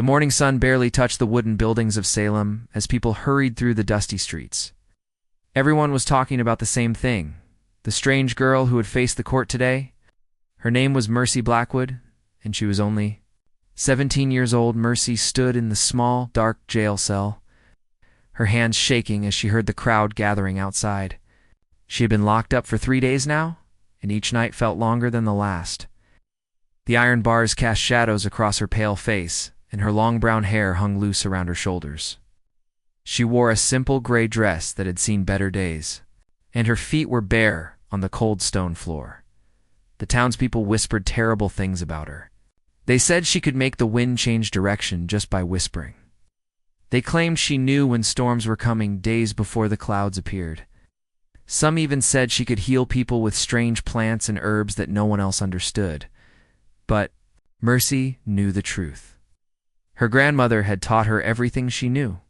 The morning sun barely touched the wooden buildings of Salem as people hurried through the dusty streets. Everyone was talking about the same thing, the strange girl who had faced the court today. Her name was Mercy Blackwood, and she was only 17 years old. Mercy stood in the small, dark jail cell, her hands shaking as she heard the crowd gathering outside. She had been locked up for 3 days now, and each night felt longer than the last. The iron bars cast shadows across her pale face, and her long brown hair hung loose around her shoulders. She wore a simple gray dress that had seen better days, and her feet were bare on the cold stone floor. The townspeople whispered terrible things about her. They said she could make the wind change direction just by whispering. They claimed she knew when storms were coming days before the clouds appeared. Some even said she could heal people with strange plants and herbs that no one else understood. But Mercy knew the truth. Her grandmother had taught her everything she knew.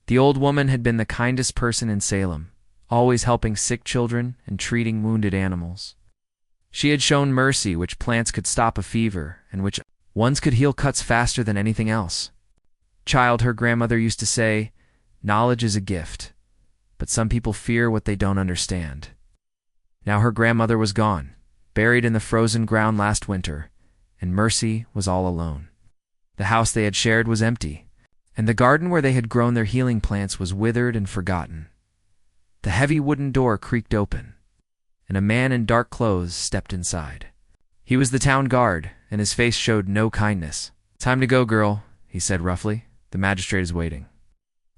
The old woman had been the kindest person in Salem, always helping sick children and treating wounded animals. She had shown Mercy which plants could stop a fever and which ones could heal cuts faster than anything else. Child, her grandmother used to say, knowledge is a gift, but some people fear what they don't understand. Now her grandmother was gone, buried in the frozen ground last winter, and Mercy was all alone. The house they had shared was empty, and the garden where they had grown their healing plants was withered and forgotten. The heavy wooden door creaked open, and a man in dark clothes stepped inside. He was the town guard, and his face showed no kindness. "Time to go, girl," he said roughly. "The magistrate is waiting."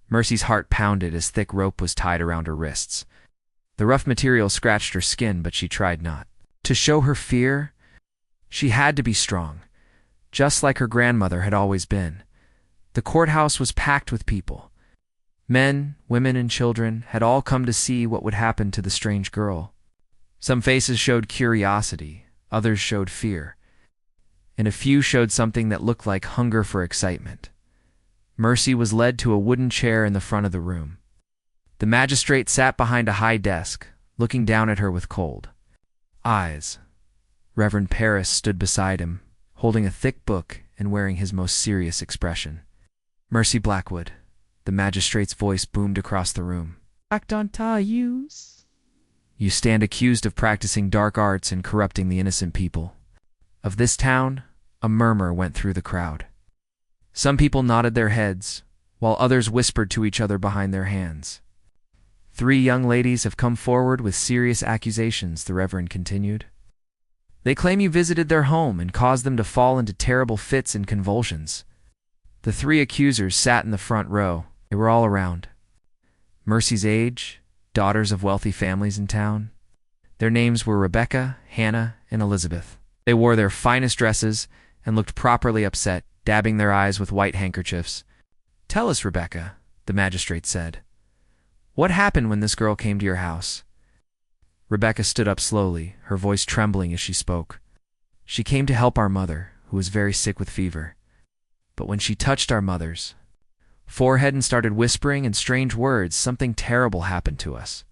Mercy's heart pounded as thick rope was tied around her wrists. The rough material scratched her skin, but she tried not to show her fear. She had to be strong, just like her grandmother had always been. The courthouse was packed with people. Men, women, and children had all come to see what would happen to the strange girl. Some faces showed curiosity, others showed fear, and a few showed something that looked like hunger for excitement. Mercy was led to a wooden chair in the front of the room. The magistrate sat behind a high desk, looking down at her with cold eyes. Reverend Paris stood beside him, holding a thick book and wearing his most serious expression. "Mercy Blackwood," the magistrate's voice boomed across the room. "You stand accused of practicing dark arts and corrupting the innocent people of this town." A murmur went through the crowd. Some people nodded their heads, while others whispered to each other behind their hands. "3 young ladies have come forward with serious accusations," the Reverend continued. "They claim you visited their home and caused them to fall into terrible fits and convulsions." The 3 accusers sat in the front row. They were all around Mercy's age, daughters of wealthy families in town. Their names were Rebecca, Hannah, and Elizabeth. They wore their finest dresses and looked properly upset, dabbing their eyes with white handkerchiefs. "Tell us, Rebecca," the magistrate said. "What happened when this girl came to your house?" Rebecca stood up slowly, her voice trembling as she spoke. "She came to help our mother, who was very sick with fever. But when she touched our mother's forehead and started whispering in strange words, something terrible happened to us."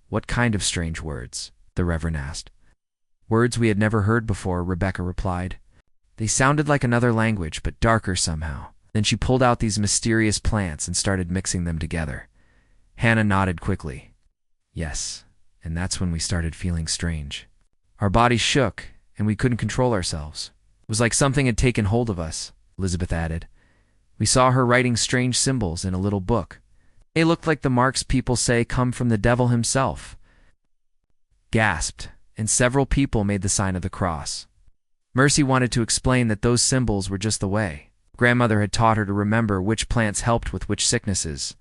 "What kind of strange words?" the Reverend asked. "Words we had never heard before," Rebecca replied. "They sounded like another language, but darker somehow. Then she pulled out these mysterious plants and started mixing them together." Hannah nodded quickly. "Yes, and that's when we started feeling strange. Our bodies shook, and we couldn't control ourselves. It was like something had taken hold of us," Elizabeth added. "We saw her writing strange symbols in a little book. They looked like the marks people say come from the devil himself." Gasped, and several people made the sign of the cross. Mercy wanted to explain that those symbols were just the way grandmother had taught her to remember which plants helped with which sicknesses.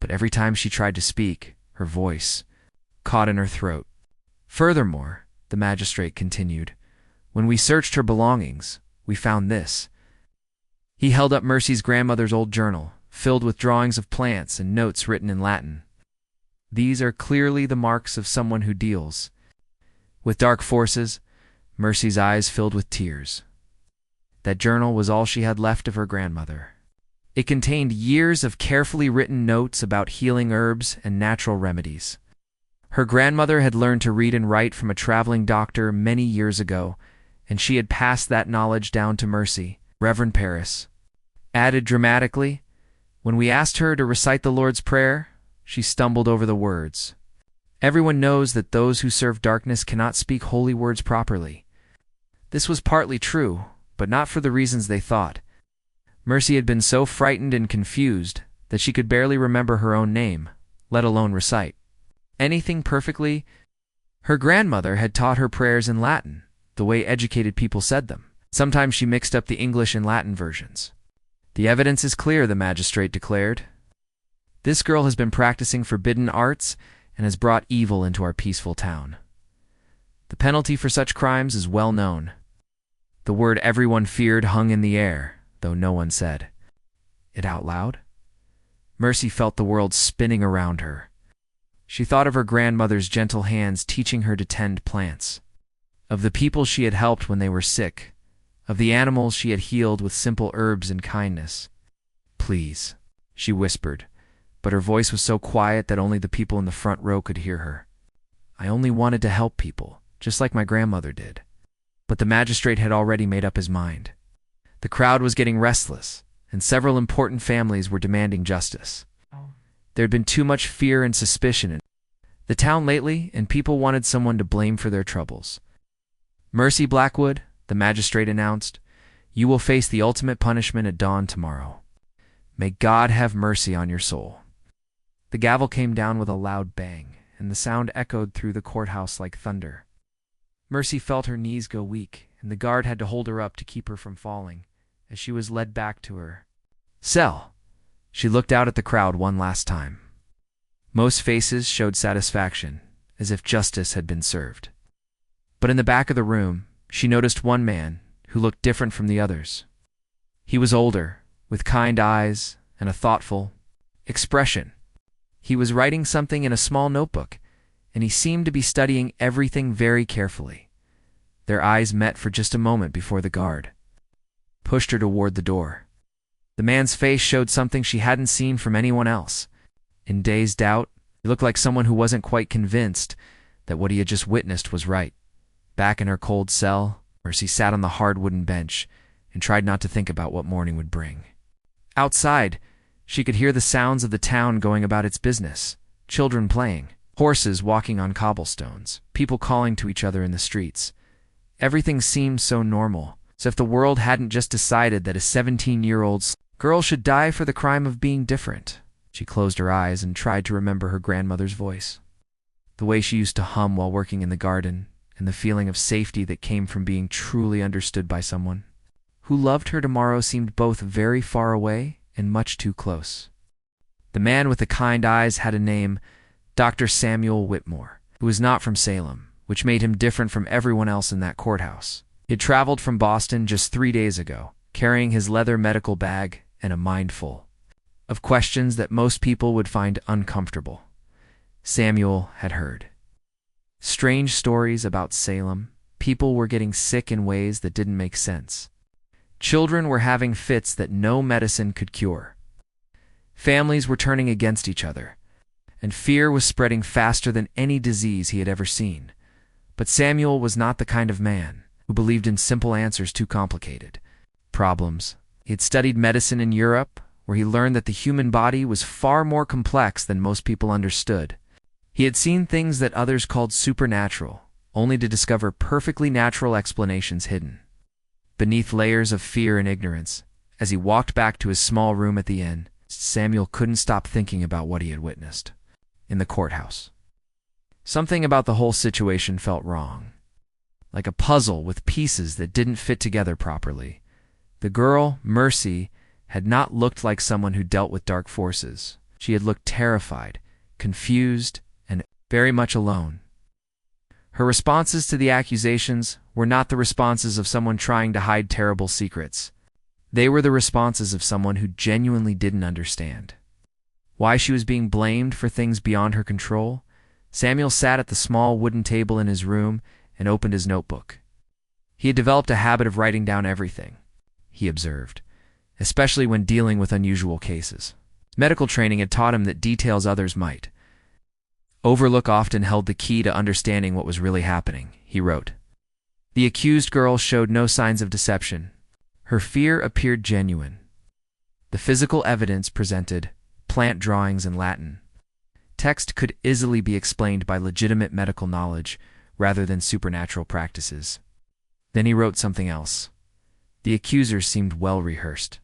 But every time she tried to speak, her voice caught in her throat. "Furthermore," the magistrate continued, "when we searched her belongings, we found this." He held up Mercy's grandmother's old journal, filled with drawings of plants and notes written in Latin. "These are clearly the marks of someone who deals with dark forces." Mercy's eyes filled with tears. That journal was all she had left of her grandmother. It contained years of carefully written notes about healing herbs and natural remedies. Her grandmother had learned to read and write from a traveling doctor many years ago, and she had passed that knowledge down to Mercy. Reverend Paris added dramatically. When we asked her to recite the Lord's Prayer, she stumbled over the words. Everyone knows that those who serve darkness cannot speak holy words properly. This was partly true, but not for the reasons they thought. Mercy had been so frightened and confused that she could barely remember her own name, let alone recite anything perfectly. Her grandmother had taught her prayers in Latin, the way educated people said them. Sometimes she mixed up the English and Latin versions. The evidence is clear, the magistrate declared. This girl has been practicing forbidden arts and has brought evil into our peaceful town. The penalty for such crimes is well known. The word everyone feared hung in the air, though no one said it out loud. Mercy felt the world spinning around her. She thought of her grandmother's gentle hands teaching her to tend plants, of the people she had helped when they were sick, of the animals she had healed with simple herbs and kindness. "Please," she whispered, but her voice was so quiet that only the people in the front row could hear her. "I only wanted to help people, just like my grandmother did." But the magistrate had already made up his mind. The crowd was getting restless, and several important families were demanding justice. There had been too much fear and suspicion in the town lately, and people wanted someone to blame for their troubles. "Mercy Blackwood," the magistrate announced, "you will face the ultimate punishment at dawn tomorrow. May God have mercy on your soul." The gavel came down with a loud bang, and the sound echoed through the courthouse like thunder. Mercy felt her knees go weak, and the guard had to hold her up to keep her from falling, as she was led back to her cell. She looked out at the crowd one last time. Most faces showed satisfaction, as if justice had been served. But in the back of the room, she noticed one man who looked different from the others. He was older, with kind eyes and a thoughtful expression. He was writing something in a small notebook, and he seemed to be studying everything very carefully. Their eyes met for just a moment before the guard pushed her toward the door. The man's face showed something she hadn't seen from anyone else. In dazed doubt, he looked like someone who wasn't quite convinced that what he had just witnessed was right. Back in her cold cell, Mercy sat on the hard wooden bench and tried not to think about what morning would bring. Outside, she could hear the sounds of the town going about its business, children playing, horses walking on cobblestones, people calling to each other in the streets. Everything seemed so normal, as if the world hadn't just decided that a 17-year-old girl should die for the crime of being different. She closed her eyes and tried to remember her grandmother's voice, the way she used to hum while working in the garden, and the feeling of safety that came from being truly understood by someone who loved her. Tomorrow seemed both very far away and much too close. The man with the kind eyes had a name, Dr. Samuel Whitmore, who was not from Salem, which made him different from everyone else in that courthouse. He had traveled from Boston just 3 days ago, carrying his leather medical bag and a mind full of questions that most people would find uncomfortable. Samuel had heard strange stories about Salem. People were getting sick in ways that didn't make sense. Children were having fits that no medicine could cure. Families were turning against each other, and fear was spreading faster than any disease he had ever seen. But Samuel was not the kind of man who believed in simple answers too complicated problems. He had studied medicine in Europe, where he learned that the human body was far more complex than most people understood. He had seen things that others called supernatural, only to discover perfectly natural explanations hidden beneath layers of fear and ignorance. As he walked back to his small room at the inn, Samuel couldn't stop thinking about what he had witnessed in the courthouse. Something about the whole situation felt wrong, like a puzzle with pieces that didn't fit together properly. The girl, Mercy, had not looked like someone who dealt with dark forces. She had looked terrified, confused, and very much alone. Her responses to the accusations were not the responses of someone trying to hide terrible secrets. They were the responses of someone who genuinely didn't understand why she was being blamed for things beyond her control. Samuel sat at the small wooden table in his room and opened his notebook. He had developed a habit of writing down everything, he observed, especially when dealing with unusual cases. Medical training had taught him that details others might overlook often held the key to understanding what was really happening, he wrote. The accused girl showed no signs of deception. Her fear appeared genuine. The physical evidence presented, plant drawings in Latin. Text could easily be explained by legitimate medical knowledge rather than supernatural practices. Then he wrote something else. The accusers seemed well rehearsed.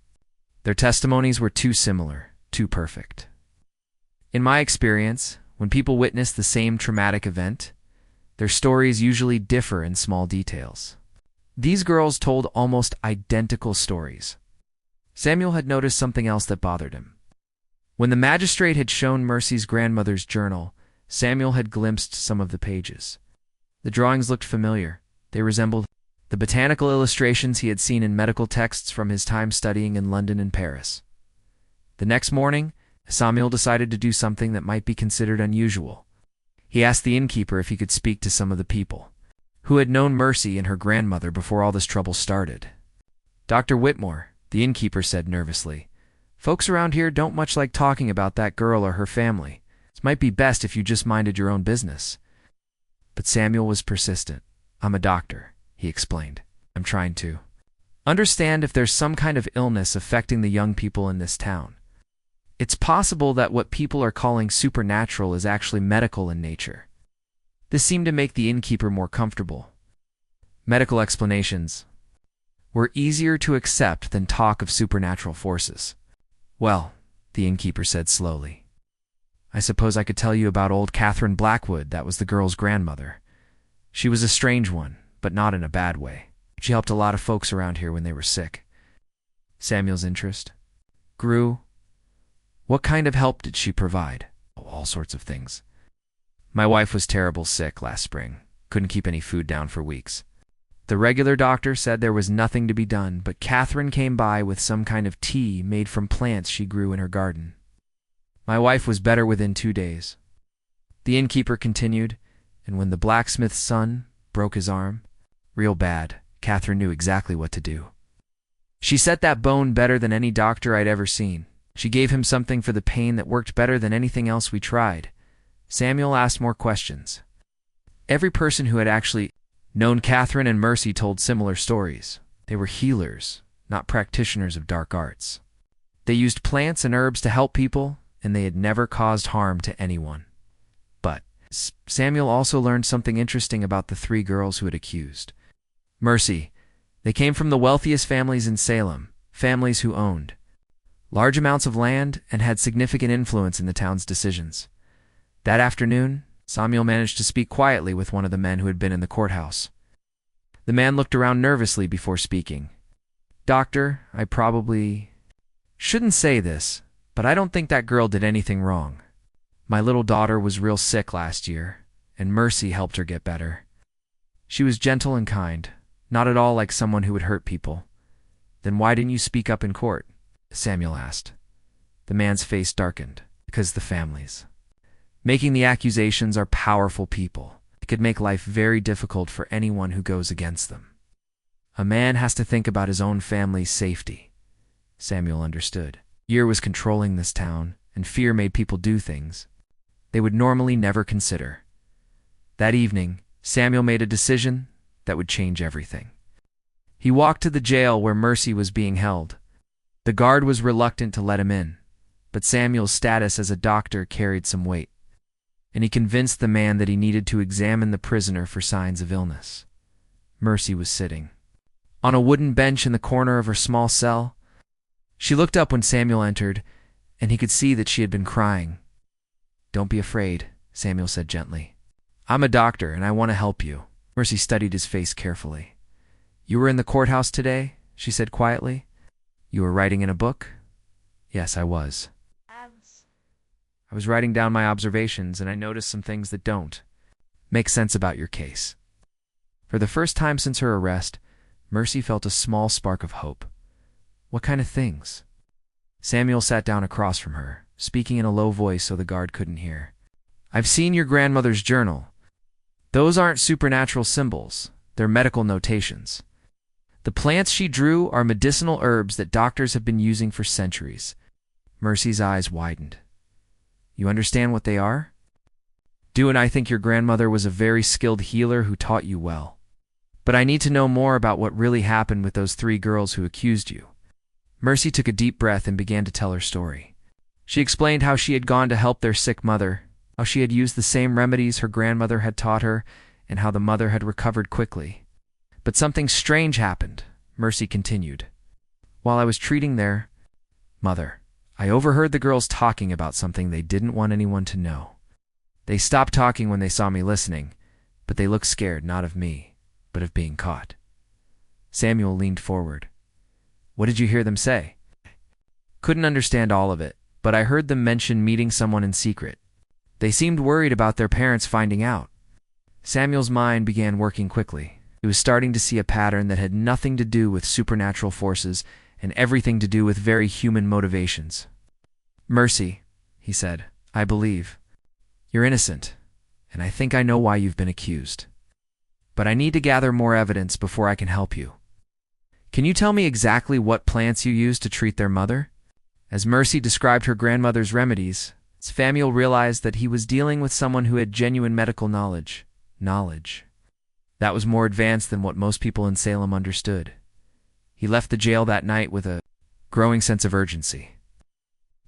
Their testimonies were too similar, too perfect. In my experience, when people witness the same traumatic event, their stories usually differ in small details. These girls told almost identical stories. Samuel had noticed something else that bothered him. When the magistrate had shown Mercy's grandmother's journal, Samuel had glimpsed some of the pages. The drawings looked familiar. They resembled the botanical illustrations he had seen in medical texts from his time studying in London and Paris. The next morning, Samuel decided to do something that might be considered unusual. He asked the innkeeper if he could speak to some of the people who had known Mercy and her grandmother before all this trouble started. "Dr. Whitmore," the innkeeper said nervously, "folks around here don't much like talking about that girl or her family. It might be best if you just minded your own business." But Samuel was persistent. "I'm a doctor," he explained. "I'm trying to understand if there's some kind of illness affecting the young people in this town. It's possible that what people are calling supernatural is actually medical in nature." This seemed to make the innkeeper more comfortable. Medical explanations were easier to accept than talk of supernatural forces. "Well," the innkeeper said slowly, "I suppose I could tell you about old Catherine Blackwood. That was the girl's grandmother. She was a strange one, but not in a bad way. She helped a lot of folks around here when they were sick." Samuel's interest grew. "What kind of help did she provide?" "All sorts of things. My wife was terrible sick last spring. Couldn't keep any food down for weeks. The regular doctor said there was nothing to be done, but Catherine came by with some kind of tea made from plants she grew in her garden. My wife was better within 2 days." The innkeeper continued, "And when the blacksmith's son broke his arm, real bad, Catherine knew exactly what to do. She set that bone better than any doctor I'd ever seen. She gave him something for the pain that worked better than anything else we tried." Samuel asked more questions. Every person who had actually known Catherine and Mercy told similar stories. They were healers, not practitioners of dark arts. They used plants and herbs to help people, and they had never caused harm to anyone. But Samuel also learned something interesting about the 3 girls who had accused Mercy. They came from the wealthiest families in Salem, families who owned large amounts of land and had significant influence in the town's decisions. That afternoon, Samuel managed to speak quietly with one of the men who had been in the courthouse. The man looked around nervously before speaking. "Doctor, I probably shouldn't say this, but I don't think that girl did anything wrong. My little daughter was real sick last year, and Mercy helped her get better. She was gentle and kind, not at all like someone who would hurt people." "Then why didn't you speak up in court?" Samuel asked. The man's face darkened. "Because the families making the accusations are powerful people. It could make life very difficult for anyone who goes against them. A man has to think about his own family's safety." Samuel understood. Fear was controlling this town, and fear made people do things they would normally never consider. That evening, Samuel made a decision that would change everything. He walked to the jail where Mercy was being held. The guard was reluctant to let him in, but Samuel's status as a doctor carried some weight, and he convinced the man that he needed to examine the prisoner for signs of illness. Mercy was sitting on a wooden bench in the corner of her small cell. She looked up when Samuel entered, and he could see that she had been crying. "Don't be afraid," Samuel said gently. "I'm a doctor, and I want to help you." Mercy studied his face carefully. "You were in the courthouse today?" she said quietly. "You were writing in a book?" "Yes, I was. I was writing down my observations, and I noticed some things that don't make sense about your case." For the first time since her arrest, Mercy felt a small spark of hope. "What kind of things?" Samuel sat down across from her, speaking in a low voice so the guard couldn't hear. "I've seen your grandmother's journal. Those aren't supernatural symbols, they're medical notations. The plants she drew are medicinal herbs that doctors have been using for centuries." Mercy's eyes widened. "You understand what they are?" "Do, and I think your grandmother was a very skilled healer who taught you well. But I need to know more about what really happened with those 3 girls who accused you." Mercy took a deep breath and began to tell her story. She explained how she had gone to help their sick mother, how she had used the same remedies her grandmother had taught her, and how the mother had recovered quickly. But something strange happened, Mercy continued. While I was treating their mother, I overheard the girls talking about something they didn't want anyone to know. They stopped talking when they saw me listening, but they looked scared, not of me, but of being caught. Samuel leaned forward. What did you hear them say? Couldn't understand all of it, but I heard them mention meeting someone in secret. They seemed worried about their parents finding out. Samuel's mind began working quickly. He was starting to see a pattern that had nothing to do with supernatural forces and everything to do with very human motivations. Mercy, he said, I believe. You're innocent, and I think I know why you've been accused. But I need to gather more evidence before I can help you. Can you tell me exactly what plants you used to treat their mother? As Mercy described her grandmother's remedies, Samuel realized that he was dealing with someone who had genuine medical knowledge. That was more advanced than what most people in Salem understood. He left the jail that night with a growing sense of urgency.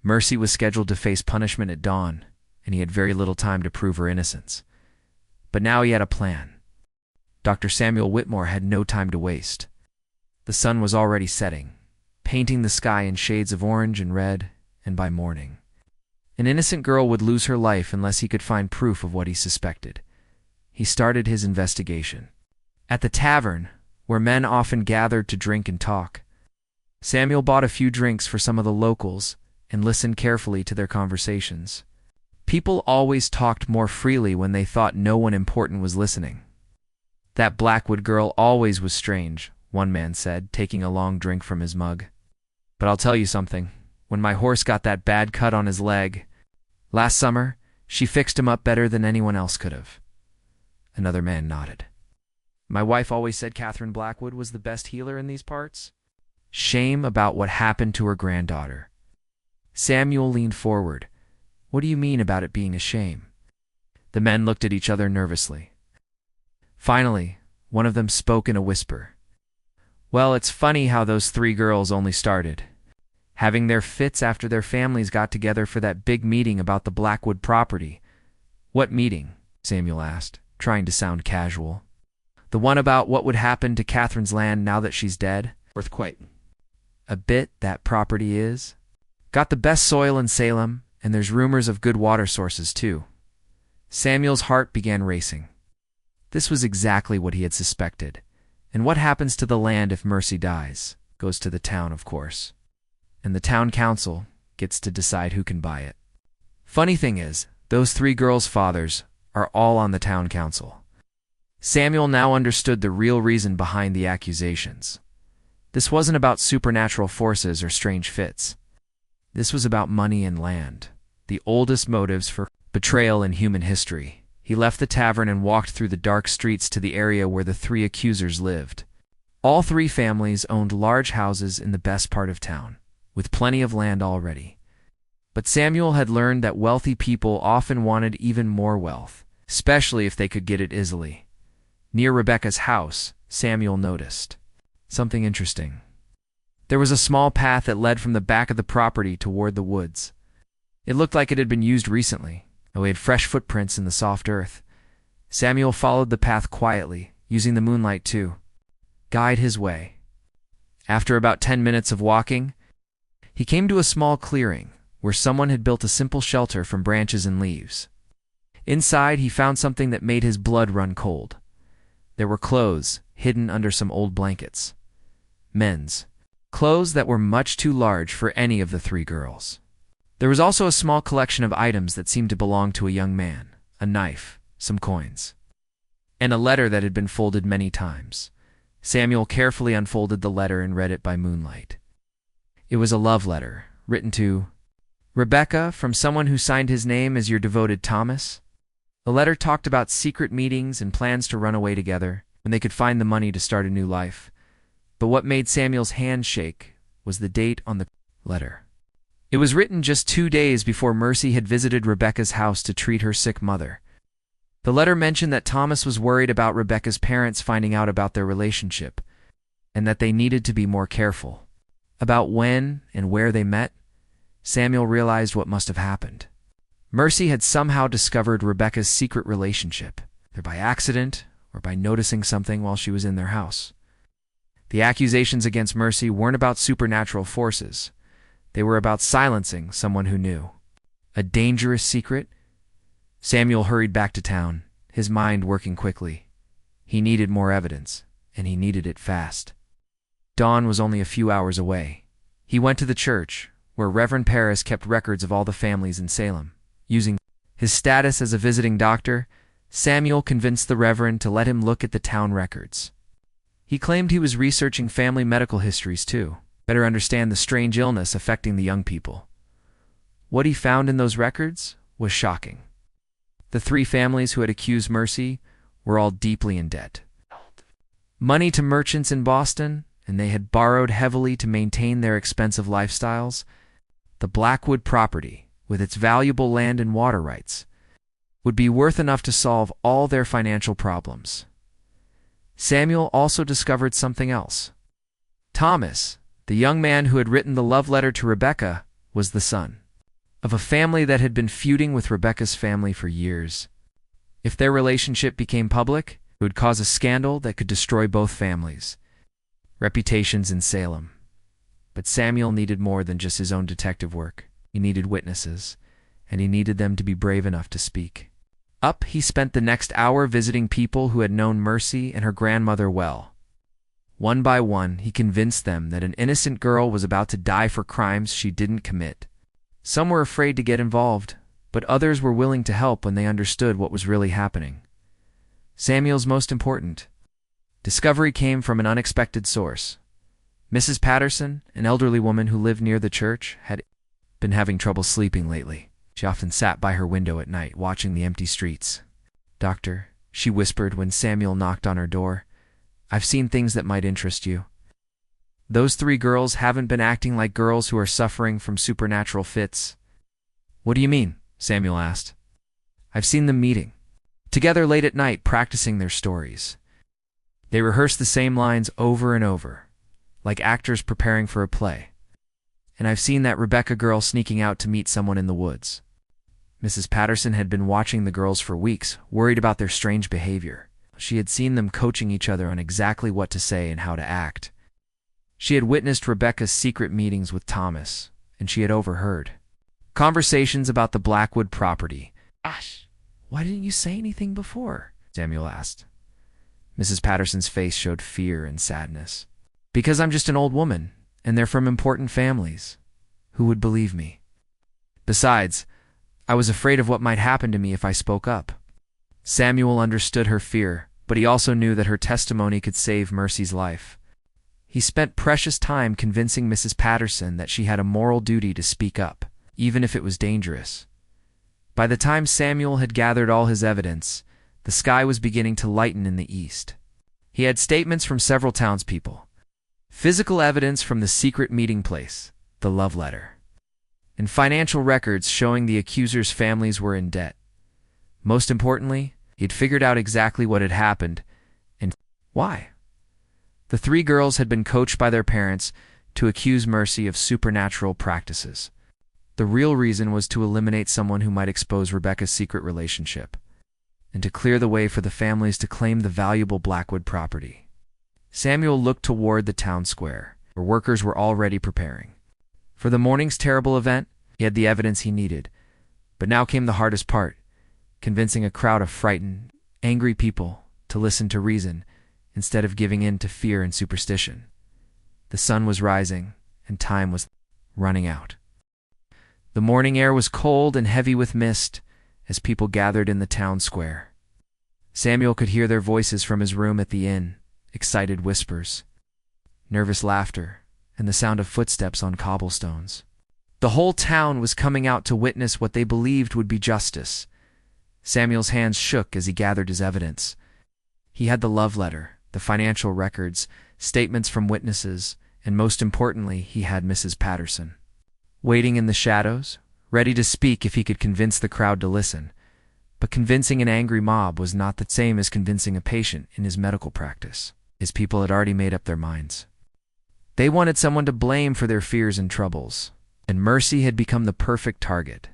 Mercy was scheduled to face punishment at dawn, and he had very little time to prove her innocence. But now he had a plan. Dr. Samuel Whitmore had no time to waste. The sun was already setting, painting the sky in shades of orange and red, and by morning, an innocent girl would lose her life unless he could find proof of what he suspected. He started his investigation. At the tavern, where men often gathered to drink and talk, Samuel bought a few drinks for some of the locals and listened carefully to their conversations. People always talked more freely when they thought no one important was listening. That Blackwood girl always was strange, one man said, taking a long drink from his mug. But I'll tell you something. When my horse got that bad cut on his leg last summer, she fixed him up better than anyone else could have. Another man nodded. My wife always said Catherine Blackwood was the best healer in these parts. Shame about what happened to her granddaughter. Samuel leaned forward. What do you mean about it being a shame? The men looked at each other nervously. Finally, one of them spoke in a whisper. Well, it's funny how those three girls only started having their fits after their families got together for that big meeting about the Blackwood property. What meeting? Samuel asked, trying to sound casual. The one about what would happen to Catherine's land now that she's dead? Earthquake. A bit, that property is. Got the best soil in Salem, and there's rumors of good water sources too. Samuel's heart began racing. This was exactly what he had suspected. And what happens to the land if Mercy dies? Goes to the town, of course. And the town council gets to decide who can buy it. Funny thing is, those three girls' fathers are all on the town council. Samuel now understood the real reason behind the accusations. This wasn't about supernatural forces or strange fits. This was about money and land, the oldest motives for betrayal in human history. He left the tavern and walked through the dark streets to the area where the three accusers lived. All three families owned large houses in the best part of town, with plenty of land already. But Samuel had learned that wealthy people often wanted even more wealth, especially if they could get it easily. Near Rebecca's house, Samuel noticed something interesting. There was a small path that led from the back of the property toward the woods. It looked like it had been used recently, though it had fresh footprints in the soft earth. Samuel followed the path quietly, using the moonlight to guide his way. After about 10 minutes of walking, he came to a small clearing where someone had built a simple shelter from branches and leaves. Inside, he found something that made his blood run cold. There were clothes hidden under some old blankets. Men's clothes that were much too large for any of the three girls. There was also a small collection of items that seemed to belong to a young man, a knife, some coins, and a letter that had been folded many times. Samuel carefully unfolded the letter and read it by moonlight. It was a love letter, written to Rebecca from someone who signed his name as your devoted Thomas. The letter talked about secret meetings and plans to run away together when they could find the money to start a new life. But what made Samuel's hand shake was the date on the letter. It was written just 2 days before Mercy had visited Rebecca's house to treat her sick mother. The letter mentioned that Thomas was worried about Rebecca's parents finding out about their relationship, and that they needed to be more careful. about when and where they met, Samuel realized what must have happened. Mercy had somehow discovered Rebecca's secret relationship, either by accident or by noticing something while she was in their house. The accusations against Mercy weren't about supernatural forces. They were about silencing someone who knew. A dangerous secret? Samuel hurried back to town, his mind working quickly. He needed more evidence, and he needed it fast. Dawn was only a few hours away. He went to the church, where Reverend Paris kept records of all the families in Salem. Using his status as a visiting doctor, Samuel convinced the Reverend to let him look at the town records. He claimed he was researching family medical histories too, better understand the strange illness affecting the young people. What he found in those records was shocking. The 3 families who had accused Mercy were all deeply in debt. Money to merchants in Boston, and they had borrowed heavily to maintain their expensive lifestyles. The Blackwood property, with its valuable land and water rights, would be worth enough to solve all their financial problems. Samuel also discovered something else. Thomas, the young man who had written the love letter to Rebecca, was the son of a family that had been feuding with Rebecca's family for years. If their relationship became public, it would cause a scandal that could destroy both families' reputations in Salem. But Samuel needed more than just his own detective work. He needed witnesses, and he needed them to be brave enough to speak. He spent the next hour visiting people who had known Mercy and her grandmother well. One by one, he convinced them that an innocent girl was about to die for crimes she didn't commit. Some were afraid to get involved, but others were willing to help when they understood what was really happening. Samuel's most important discovery came from an unexpected source. Mrs. Patterson, an elderly woman who lived near the church, had been having trouble sleeping lately. She often sat by her window at night, watching the empty streets. "Doctor," she whispered when Samuel knocked on her door, "I've seen things that might interest you. Those 3 girls haven't been acting like girls who are suffering from supernatural fits." "What do you mean?" Samuel asked. "I've seen them meeting together late at night, practicing their stories. They rehearse the same lines over and over, like actors preparing for a play. And I've seen that Rebecca girl sneaking out to meet someone in the woods." Mrs. Patterson had been watching the girls for weeks, worried about their strange behavior. She had seen them coaching each other on exactly what to say and how to act. She had witnessed Rebecca's secret meetings with Thomas, and she had overheard conversations about the Blackwood property. "Gosh, why didn't you say anything before?" Samuel asked. Mrs. Patterson's face showed fear and sadness. "Because I'm just an old woman, and they're from important families. Who would believe me? Besides, I was afraid of what might happen to me if I spoke up." Samuel understood her fear, but he also knew that her testimony could save Mercy's life. He spent precious time convincing Mrs. Patterson that she had a moral duty to speak up, even if it was dangerous. By the time Samuel had gathered all his evidence, the sky was beginning to lighten in the east. He had statements from several townspeople, physical evidence from the secret meeting place, the love letter, and financial records showing the accusers' families were in debt. Most importantly, he had figured out exactly what had happened and why. The 3 girls had been coached by their parents to accuse Mercy of supernatural practices. The real reason was to eliminate someone who might expose Rebecca's secret relationship, and to clear the way for the families to claim the valuable Blackwood property. Samuel looked toward the town square, where workers were already preparing. For the morning's terrible event, he had the evidence he needed. But now came the hardest part, convincing a crowd of frightened, angry people to listen to reason instead of giving in to fear and superstition. The sun was rising, and time was running out. The morning air was cold and heavy with mist as people gathered in the town square. Samuel could hear their voices from his room at the inn, excited whispers, nervous laughter, and the sound of footsteps on cobblestones. The whole town was coming out to witness what they believed would be justice. Samuel's hands shook as he gathered his evidence. He had the love letter, the financial records, statements from witnesses, and most importantly, he had Mrs. Patterson. Waiting in the shadows, ready to speak if he could convince the crowd to listen. But convincing an angry mob was not the same as convincing a patient in his medical practice. His people had already made up their minds. They wanted someone to blame for their fears and troubles, and Mercy had become the perfect target.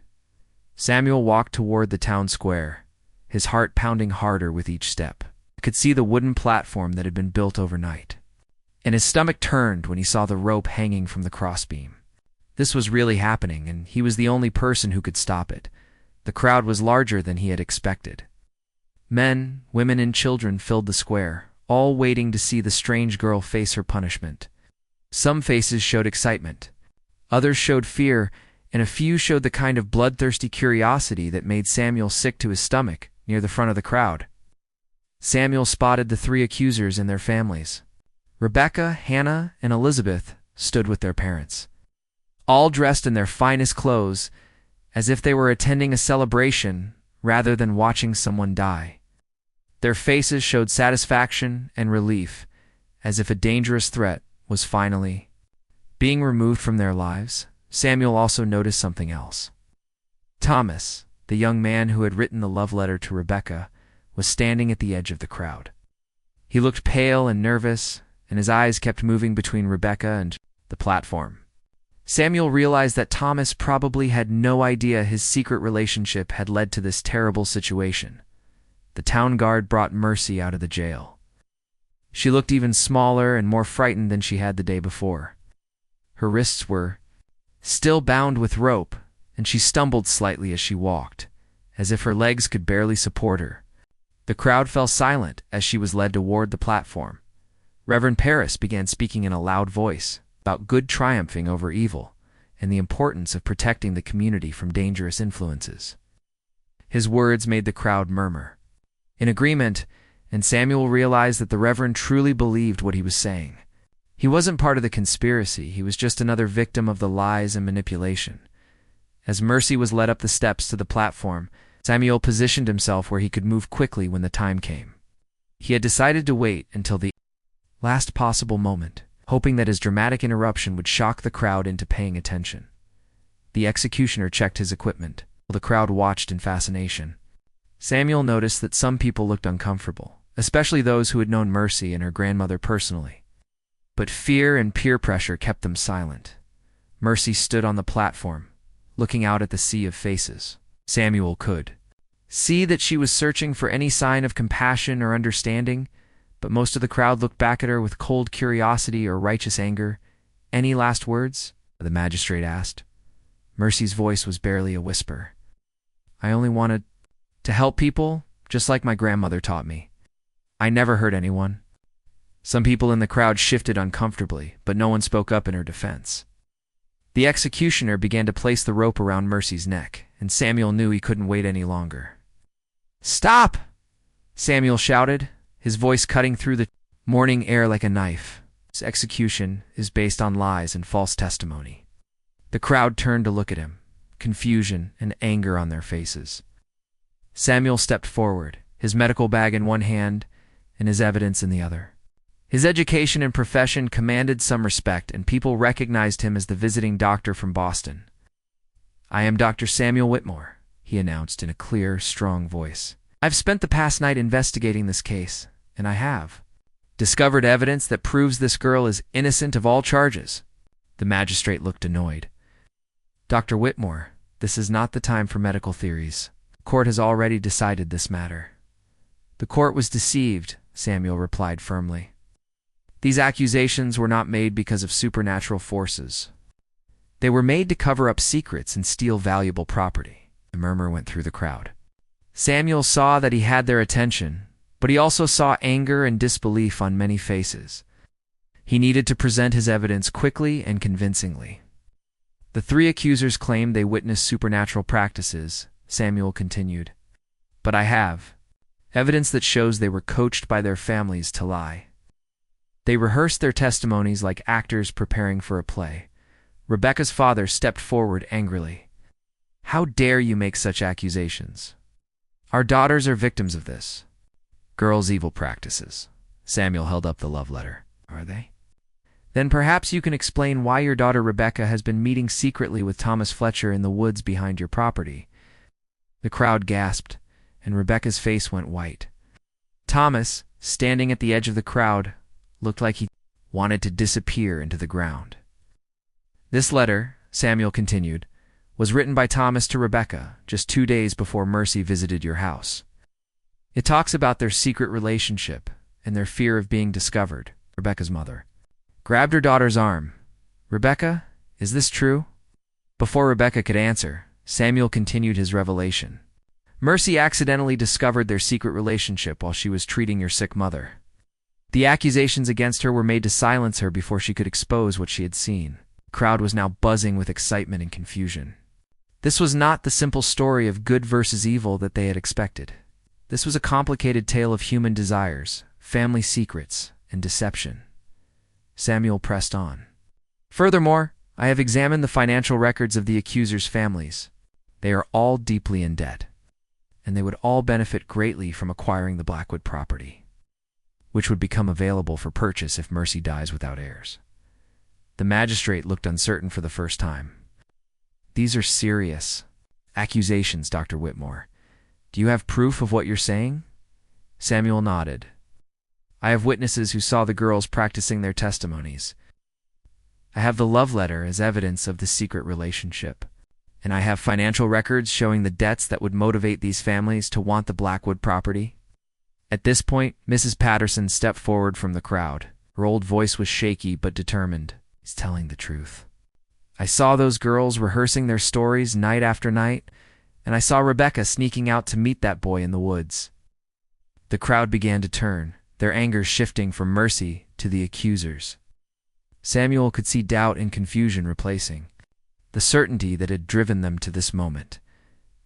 Samuel walked toward the town square, his heart pounding harder with each step. He could see the wooden platform that had been built overnight, and his stomach turned when he saw the rope hanging from the crossbeam. This was really happening, and he was the only person who could stop it. The crowd was larger than he had expected. Men, women, and children filled the square, all waiting to see the strange girl face her punishment. Some faces showed excitement, others showed fear, and a few showed the kind of bloodthirsty curiosity that made Samuel sick to his stomach near the front of the crowd. Samuel spotted the three accusers and their families. Rebecca, Hannah, and Elizabeth stood with their parents, all dressed in their finest clothes, as if they were attending a celebration rather than watching someone die. Their faces showed satisfaction and relief, as if a dangerous threat was finally being removed from their lives. Samuel also noticed something else. Thomas, the young man who had written the love letter to Rebecca, was standing at the edge of the crowd. He looked pale and nervous, and his eyes kept moving between Rebecca and the platform. Samuel realized that Thomas probably had no idea his secret relationship had led to this terrible situation. The town guard brought Mercy out of the jail. She looked even smaller and more frightened than she had the day before. Her wrists were still bound with rope, and she stumbled slightly as she walked, as if her legs could barely support her. The crowd fell silent as she was led toward the platform. Reverend Parris began speaking in a loud voice about good triumphing over evil and the importance of protecting the community from dangerous influences. His words made the crowd murmur in agreement, and Samuel realized that the Reverend truly believed what he was saying. He wasn't part of the conspiracy, he was just another victim of the lies and manipulation. As Mercy was led up the steps to the platform, Samuel positioned himself where he could move quickly when the time came. He had decided to wait until the last possible moment, hoping that his dramatic interruption would shock the crowd into paying attention. The executioner checked his equipment, while the crowd watched in fascination. Samuel noticed that some people looked uncomfortable, especially those who had known Mercy and her grandmother personally. But fear and peer pressure kept them silent. Mercy stood on the platform, looking out at the sea of faces. Samuel could see that she was searching for any sign of compassion or understanding, but most of the crowd looked back at her with cold curiosity or righteous anger. "Any last words?" the magistrate asked. Mercy's voice was barely a whisper. "I only wanted to help people, just like my grandmother taught me. I never hurt anyone." Some people in the crowd shifted uncomfortably, but no one spoke up in her defense. The executioner began to place the rope around Mercy's neck, and Samuel knew he couldn't wait any longer. "Stop!" Samuel shouted, his voice cutting through the morning air like a knife. This execution is based on lies and false testimony. The crowd turned to look at him, confusion and anger on their faces. Samuel stepped forward, his medical bag in one hand and his evidence in the other. His education and profession commanded some respect, and people recognized him as the visiting doctor from Boston. "I am Dr. Samuel Whitmore," he announced in a clear, strong voice. "I've spent the past night investigating this case, and I have discovered evidence that proves this girl is innocent of all charges." The magistrate looked annoyed. "Dr. Whitmore, this is not the time for medical theories. The court has already decided this matter." "The court was deceived," Samuel replied firmly. "These accusations were not made because of supernatural forces. They were made to cover up secrets and steal valuable property." A murmur went through the crowd. Samuel saw that he had their attention, but he also saw anger and disbelief on many faces. He needed to present his evidence quickly and convincingly. "The three accusers claimed they witnessed supernatural practices," Samuel continued. "But I have evidence that shows they were coached by their families to lie. They rehearsed their testimonies like actors preparing for a play." Rebecca's father stepped forward angrily. "How dare you make such accusations? Our daughters are victims of this girl's evil practices." Samuel held up the love letter. "Are they? Then perhaps you can explain why your daughter Rebecca has been meeting secretly with Thomas Fletcher in the woods behind your property." The crowd gasped, and Rebecca's face went white. Thomas, standing at the edge of the crowd, looked like he wanted to disappear into the ground. This letter, Samuel continued, was written by Thomas to Rebecca just 2 days before Mercy visited your house. It talks about their secret relationship and their fear of being discovered. Rebecca's mother grabbed her daughter's arm. Rebecca, is this true? Before Rebecca could answer, Samuel continued his revelation. Mercy accidentally discovered their secret relationship while she was treating your sick mother. The accusations against her were made to silence her before she could expose what she had seen. The crowd was now buzzing with excitement and confusion. This was not the simple story of good versus evil that they had expected. This was a complicated tale of human desires, family secrets, and deception. Samuel pressed on. Furthermore, I have examined the financial records of the accusers' families. They are all deeply in debt, and they would all benefit greatly from acquiring the Blackwood property, which would become available for purchase if Mercy dies without heirs. The magistrate looked uncertain for the first time. These are serious accusations, Dr. Whitmore. Do you have proof of what you're saying? Samuel nodded. I have witnesses who saw the girls practicing their testimonies. I have the love letter as evidence of the secret relationship. And I have financial records showing the debts that would motivate these families to want the Blackwood property. At this point, Mrs. Patterson stepped forward from the crowd. Her old voice was shaky but determined. He's telling the truth. I saw those girls rehearsing their stories night after night, and I saw Rebecca sneaking out to meet that boy in the woods. The crowd began to turn, their anger shifting from Mercy to the accusers. Samuel could see doubt and confusion replacing the certainty that had driven them to this moment.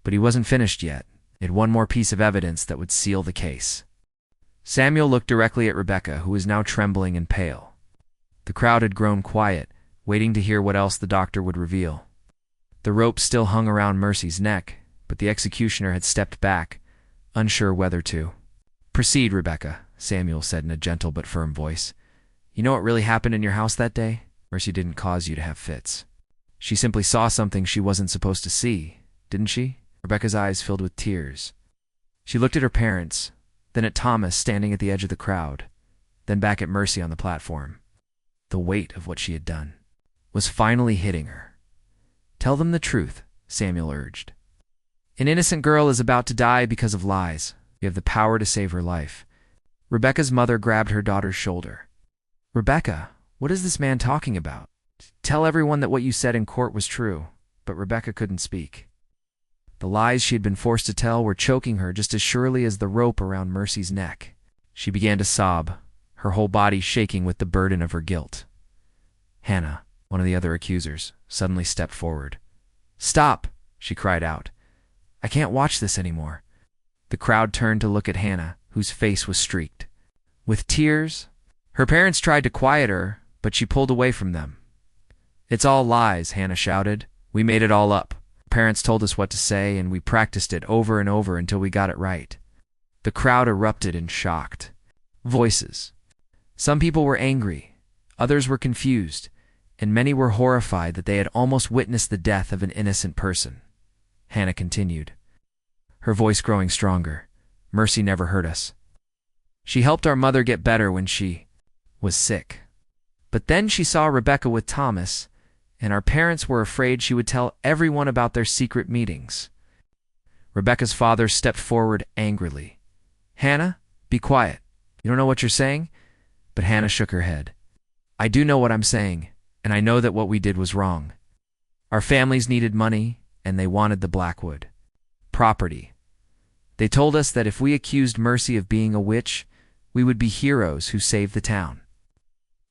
But he wasn't finished yet. He had one more piece of evidence that would seal the case. Samuel looked directly at Rebecca, who was now trembling and pale. The crowd had grown quiet, waiting to hear what else the doctor would reveal. The rope still hung around Mercy's neck, but the executioner had stepped back, unsure whether to. Proceed, Rebecca, Samuel said in a gentle but firm voice. You know what really happened in your house that day? Mercy didn't cause you to have fits. She simply saw something she wasn't supposed to see, didn't she? Rebecca's eyes filled with tears. She looked at her parents, then at Thomas standing at the edge of the crowd, then back at Mercy on the platform. The weight of what she had done was finally hitting her. Tell them the truth, Samuel urged. An innocent girl is about to die because of lies. You have the power to save her life. Rebecca's mother grabbed her daughter's shoulder. Rebecca, what is this man talking about? Tell everyone that what you said in court was true, but Rebecca couldn't speak. The lies she had been forced to tell were choking her just as surely as the rope around Mercy's neck. She began to sob, her whole body shaking with the burden of her guilt. Hannah, one of the other accusers, suddenly stepped forward. Stop, she cried out. I can't watch this anymore. The crowd turned to look at Hannah, whose face was streaked with tears. Her parents tried to quiet her, but she pulled away from them. It's all lies, Hannah shouted. We made it all up. Parents told us what to say, and we practiced it over and over until we got it right. The crowd erupted in shocked voices. Some people were angry, others were confused, and many were horrified that they had almost witnessed the death of an innocent person. Hannah continued, her voice growing stronger. Mercy never hurt us. She helped our mother get better when she was sick. But then she saw Rebecca with Thomas, and our parents were afraid she would tell everyone about their secret meetings. Rebecca's father stepped forward angrily. Hannah, be quiet. You don't know what you're saying? But Hannah shook her head. I do know what I'm saying, and I know that what we did was wrong. Our families needed money, and they wanted the Blackwood property. They told us that if we accused Mercy of being a witch, we would be heroes who saved the town.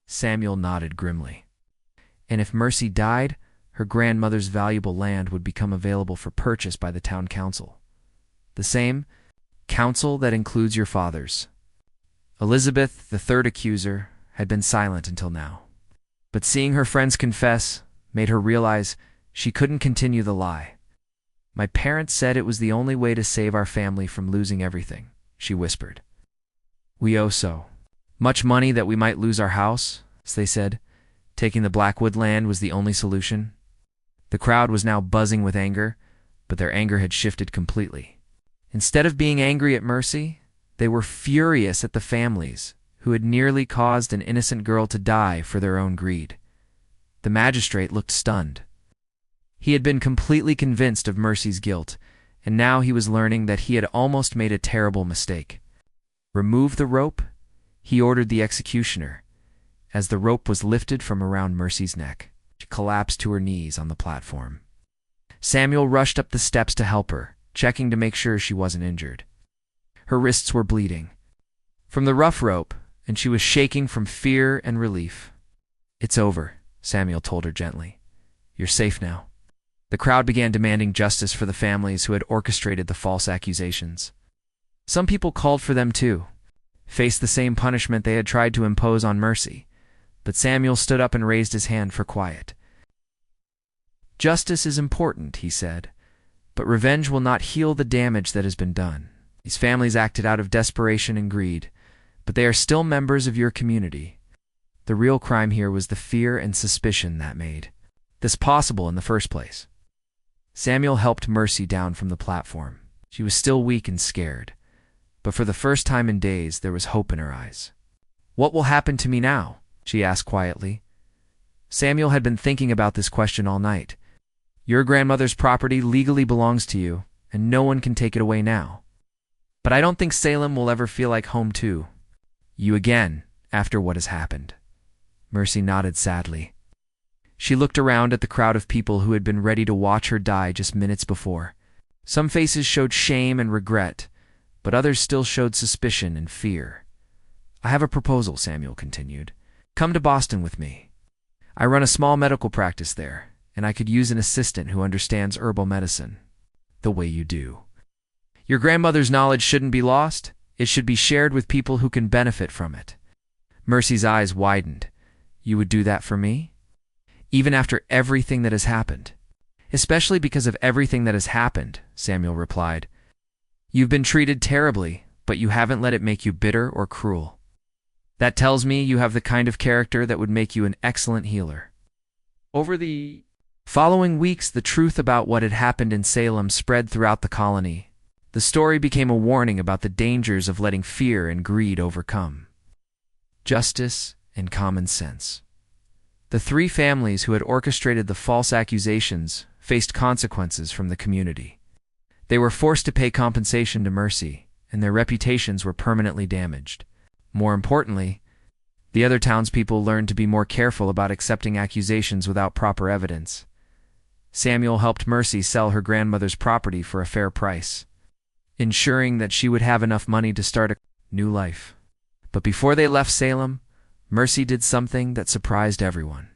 Samuel nodded grimly. And if Mercy died, her grandmother's valuable land would become available for purchase by the town council. The same council that includes your father's. Elizabeth, the third accuser, had been silent until now. But seeing her friends confess made her realize she couldn't continue the lie. My parents said it was the only way to save our family from losing everything, she whispered. We owe so much money that we might lose our house, as they said. Taking the Blackwood land was the only solution. The crowd was now buzzing with anger, but their anger had shifted completely. Instead of being angry at Mercy, they were furious at the families who had nearly caused an innocent girl to die for their own greed. The magistrate looked stunned. He had been completely convinced of Mercy's guilt, and now he was learning that he had almost made a terrible mistake. "Remove the rope," he ordered the executioner. As the rope was lifted from around Mercy's neck, she collapsed to her knees on the platform. Samuel rushed up the steps to help her, checking to make sure she wasn't injured. Her wrists were bleeding from the rough rope, and she was shaking from fear and relief. "It's over," Samuel told her gently. "You're safe now." The crowd began demanding justice for the families who had orchestrated the false accusations. Some people called for them too, face the same punishment they had tried to impose on Mercy, but Samuel stood up and raised his hand for quiet. "Justice is important," he said, "but revenge will not heal the damage that has been done. These families acted out of desperation and greed, but they are still members of your community. The real crime here was the fear and suspicion that made this possible in the first place." Samuel helped Mercy down from the platform. She was still weak and scared, but for the first time in days there was hope in her eyes. "What will happen to me now?" she asked quietly. Samuel had been thinking about this question all night. "Your grandmother's property legally belongs to you, and no one can take it away now. But I don't think Salem will ever feel like home to you again after what has happened." Mercy nodded sadly. She looked around at the crowd of people who had been ready to watch her die just minutes before. Some faces showed shame and regret, but others still showed suspicion and fear. "I have a proposal," Samuel continued. "Come to Boston with me. I run a small medical practice there, and I could use an assistant who understands herbal medicine the way you do. Your grandmother's knowledge shouldn't be lost. It should be shared with people who can benefit from it." Mercy's eyes widened. "You would do that for me? Even after everything that has happened?" "Especially because of everything that has happened," Samuel replied. "You've been treated terribly, but you haven't let it make you bitter or cruel. That tells me you have the kind of character that would make you an excellent healer." Over the following weeks, the truth about what had happened in Salem spread throughout the colony. The story became a warning about the dangers of letting fear and greed overcome justice and common sense. The three families who had orchestrated the false accusations faced consequences from the community. They were forced to pay compensation to Mercy, and their reputations were permanently damaged. More importantly, the other townspeople learned to be more careful about accepting accusations without proper evidence. Samuel helped Mercy sell her grandmother's property for a fair price, ensuring that she would have enough money to start a new life. But before they left Salem, Mercy did something that surprised everyone.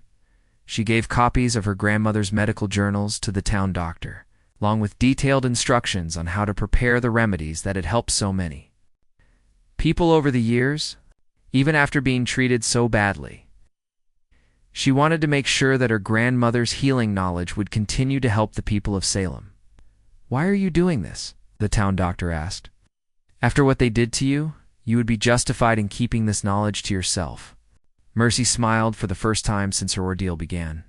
She gave copies of her grandmother's medical journals to the town doctor, along with detailed instructions on how to prepare the remedies that had helped so many people over the years, even after being treated so badly. She wanted to make sure that her grandmother's healing knowledge would continue to help the people of Salem. "Why are you doing this?" the town doctor asked. "After what they did to you, you would be justified in keeping this knowledge to yourself." Mercy smiled for the first time since her ordeal began.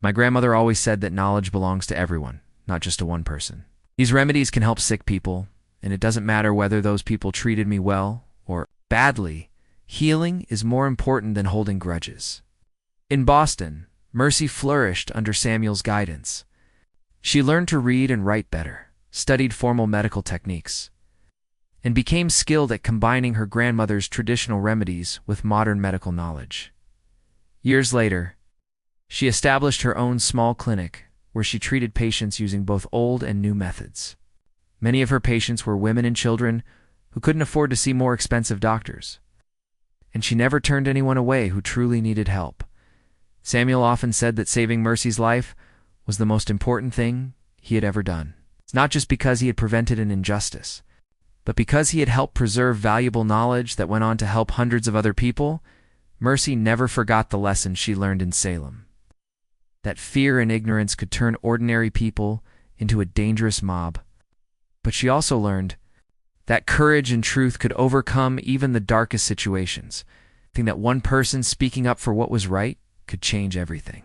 "My grandmother always said that knowledge belongs to everyone, not just to one person. These remedies can help sick people, and it doesn't matter whether those people treated me well or badly. Healing is more important than holding grudges." In Boston, Mercy flourished under Samuel's guidance. She learned to read and write better, studied formal medical techniques, and became skilled at combining her grandmother's traditional remedies with modern medical knowledge. Years later, she established her own small clinic where she treated patients using both old and new methods. Many of her patients were women and children who couldn't afford to see more expensive doctors, and she never turned anyone away who truly needed help. Samuel often said that saving Mercy's life was the most important thing he had ever done. It's not just because he had prevented an injustice, but because he had helped preserve valuable knowledge that went on to help hundreds of other people. Mercy never forgot the lesson she learned in Salem, that fear and ignorance could turn ordinary people into a dangerous mob. But she also learned that courage and truth could overcome even the darkest situations, thinking that one person speaking up for what was right could change everything.